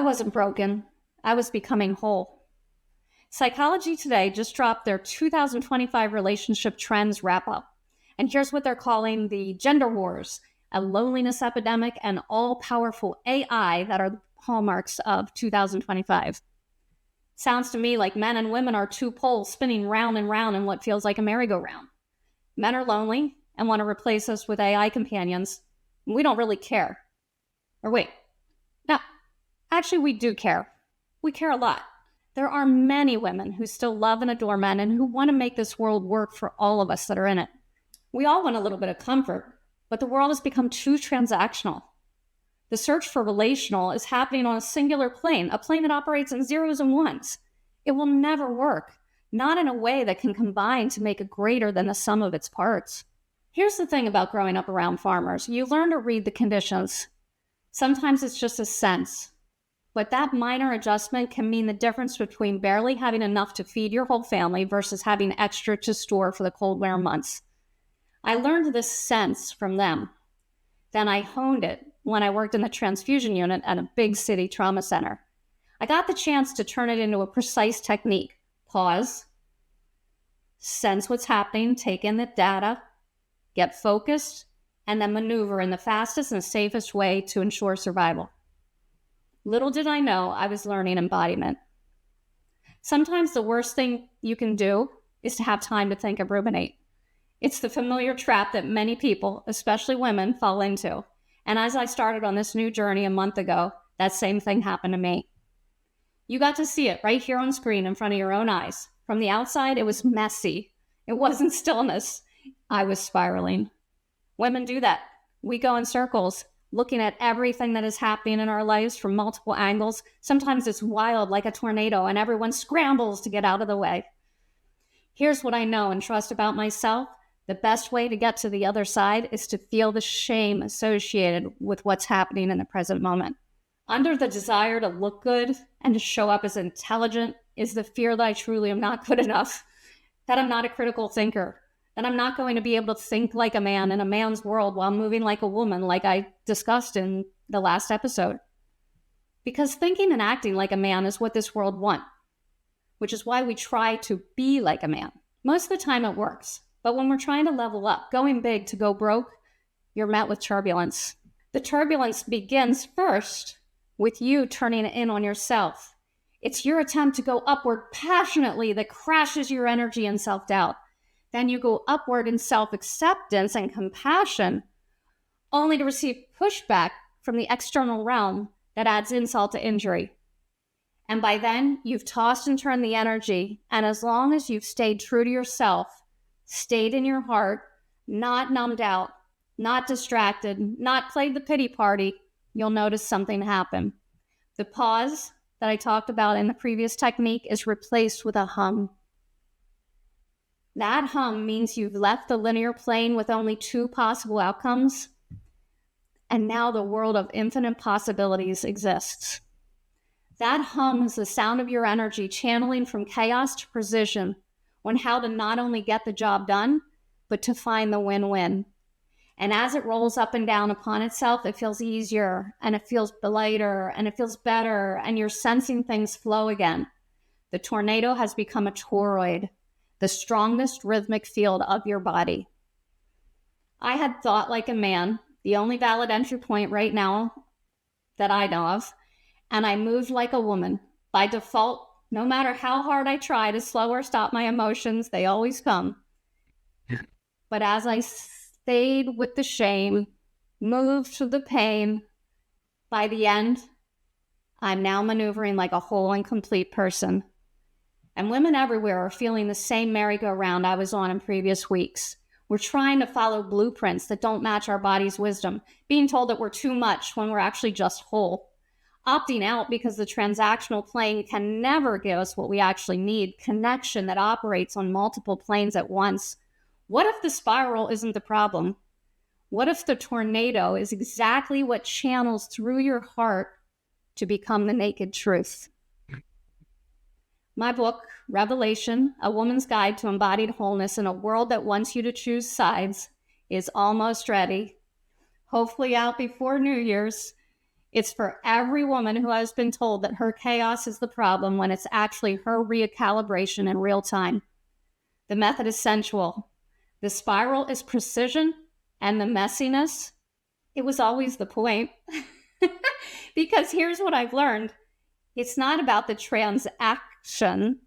wasn't broken. I was becoming whole. Psychology Today just dropped their 2025 relationship trends wrap-up. And here's what they're calling the gender wars, a loneliness epidemic, and all-powerful AI that are the hallmarks of 2025. Sounds to me like men and women are two poles spinning round and round in what feels like a merry-go-round. Men are lonely and want to replace us with AI companions. We don't really care. Or wait, no, actually we do care. We care a lot. There are many women who still love and adore men and who want to make this world work for all of us that are in it. We all want a little bit of comfort, but the world has become too transactional. The search for relational is happening on a singular plane, a plane that operates in zeros and ones. It will never work, not in a way that can combine to make it greater than the sum of its parts. Here's the thing about growing up around farmers. You learn to read the conditions. Sometimes it's just a sense. But that minor adjustment can mean the difference between barely having enough to feed your whole family versus having extra to store for the cold winter months. I learned this sense from them. Then I honed it when I worked in the transfusion unit at a big city trauma center. I got the chance to turn it into a precise technique. Pause, sense what's happening, take in the data, get focused, and then maneuver in the fastest and safest way to ensure survival. Little did I know I was learning embodiment. Sometimes the worst thing you can do is to have time to think and ruminate. It's the familiar trap that many people, especially women, fall into. And as I started on this new journey a month ago, that same thing happened to me. You got to see it right here on screen in front of your own eyes. From the outside, it was messy. It wasn't stillness. I was spiraling. Women do that. We go in circles, looking at everything that is happening in our lives from multiple angles. Sometimes it's wild like a tornado, and everyone scrambles to get out of the way. Here's what I know and trust about myself. The best way to get to the other side is to feel the shame associated with what's happening in the present moment. Under the desire to look good and to show up as intelligent is the fear that I truly am not good enough, that I'm not a critical thinker, that I'm not going to be able to think like a man in a man's world while moving like a woman, like I discussed in the last episode. Because thinking and acting like a man is what this world wants, which is why we try to be like a man. Most of the time it works. But when we're trying to level up, going big to go broke, you're met with turbulence. The turbulence begins first with you turning it in on yourself. It's your attempt to go upward passionately that crashes your energy and self-doubt. Then you go upward in self-acceptance and compassion, only to receive pushback from the external realm that adds insult to injury. And by then, you've tossed and turned the energy, and as long as you've stayed true to yourself, stayed in your heart, not numbed out, not distracted, not played the pity party, you'll notice something happen. The pause that I talked about in the previous technique is replaced with a hum. That hum means you've left the linear plane with only two possible outcomes, and now the world of infinite possibilities exists. That hum is the sound of your energy channeling from chaos to precision, on how to not only get the job done, but to find the win-win. And as it rolls up and down upon itself, it feels easier, and it feels lighter, and it feels better, and you're sensing things flow again. The tornado has become a toroid, the strongest rhythmic field of your body. I had thought like a man, the only valid entry point right now that I know of, and I moved like a woman. By default, no matter how hard I try to slow or stop my emotions, they always come. But as I stayed with the shame, moved through the pain, by the end, I'm now maneuvering like a whole and complete person. And women everywhere are feeling the same merry-go-round I was on in previous weeks. We're trying to follow blueprints that don't match our body's wisdom, being told that we're too much when we're actually just whole. Opting out because the transactional plane can never give us what we actually need, connection that operates on multiple planes at once. What if the spiral isn't the problem? What if the tornado is exactly what channels through your heart to become the naked truth? My book, Revelation, A Woman's Guide to Embodied Wholeness in a World That Wants You to Choose Sides, is almost ready. Hopefully out before New Year's. It's for every woman who has been told that her chaos is the problem when it's actually her recalibration in real time. The method is sensual. The spiral is precision, and the messiness, it was always the point. Because here's what I've learned. It's not about the transaction.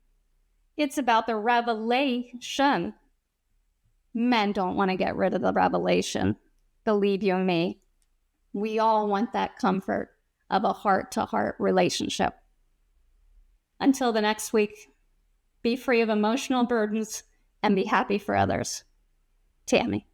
It's about the revelation. Men don't want to get rid of the revelation. Believe you me. We all want that comfort of a heart-to-heart relationship. Until the next week, be free of emotional burdens and be happy for others. Tammy.